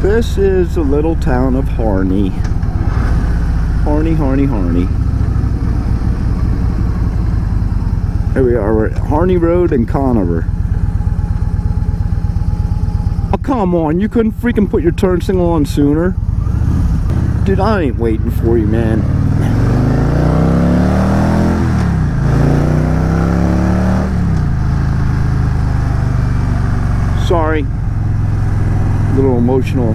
This is the little town of Harney. Harney. Here we are, we're at Harney Road in Conover. Oh, come on, you couldn't freaking put your turn signal on sooner? Dude, I ain't waiting for you, man. Sorry. A little emotional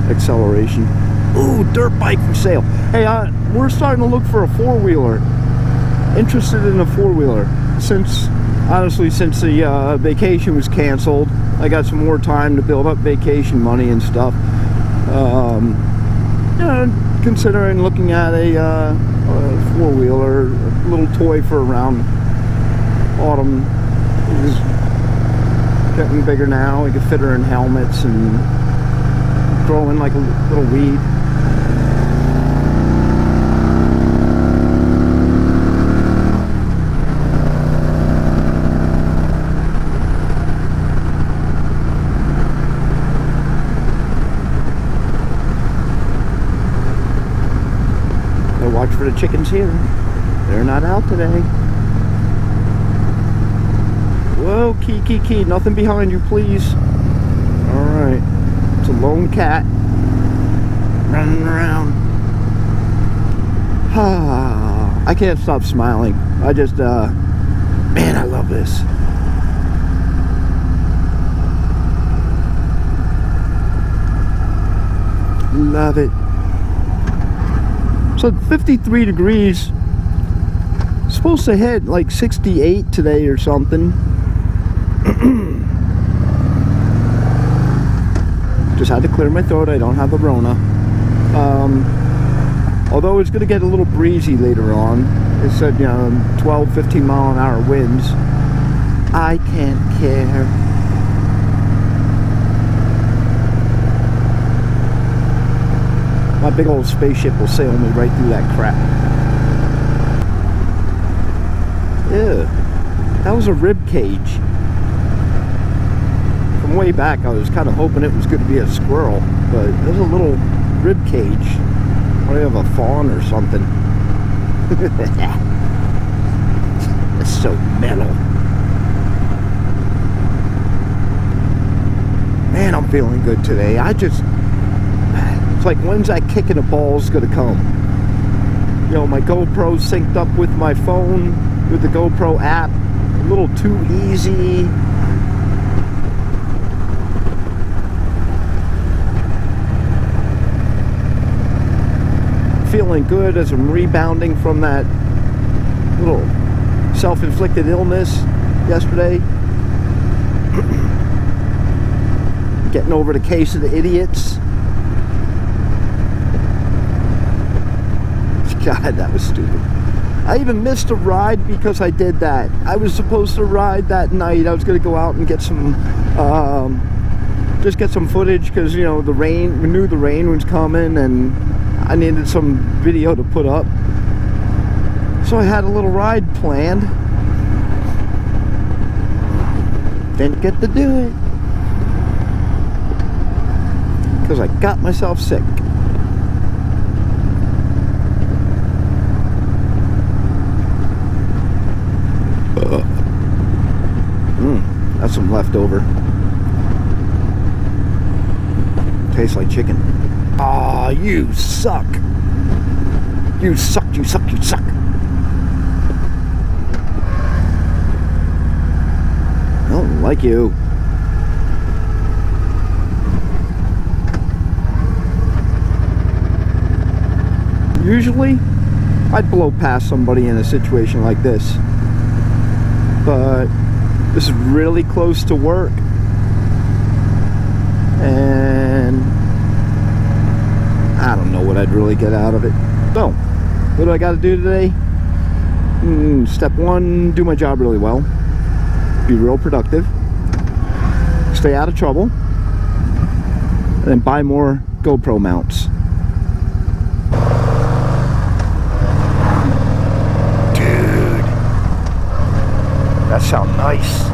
acceleration. Ooh, dirt bike for sale. Hey, we're starting to look for a four-wheeler. Interested in a four-wheeler. Honestly, since the vacation was canceled, I got some more time to build up vacation money and stuff. Considering looking at a four-wheeler, a little toy for around autumn. It's getting bigger now. We can fit her in helmets and throw in like a little weed. Watch for the chickens here. They're not out today. Whoa, key. Nothing behind you, please. Alright. It's a lone cat running around. I can't stop smiling. I just, man, I love this. Love it. So 53 degrees, supposed to hit like 68 today or something. Just had to clear my throat. I don't have the Rona. Although it's going to get a little breezy later on. It said, 12, 15 mile an hour winds. I can't care. My big old spaceship will sail me right through that crap. Ew. That was a rib cage. From way back, I was kind of hoping it was going to be a squirrel, but there's a little rib cage. Probably have a fawn or something. It's so metal. Man, I'm feeling good today. It's like, when's that kick in the balls gonna come? My GoPro synced up with my phone, with the GoPro app. A little too easy. Feeling good as I'm rebounding from that little self-inflicted illness yesterday. Getting over the case of the idiots. God, that was stupid. I even missed a ride because I did that. I was supposed to ride that night. I was going to go out and get some, just get some footage because, the rain, we knew the rain was coming and I needed some video to put up. So I had a little ride planned. Didn't get to do it because I got myself sick. That's some leftover. Tastes like chicken. Aw, you suck. You suck. I don't like you. Usually, I'd blow past somebody in a situation like this. But this is really close to work, and I don't know what I'd really get out of it. So, what do I got to do today? Step one, do my job really well. Be real productive. Stay out of trouble. And then buy more GoPro mounts. That sounds nice.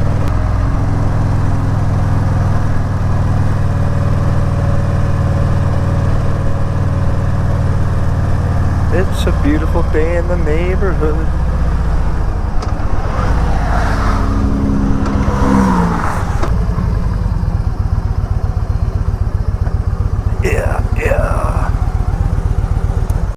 It's a beautiful day in the neighborhood.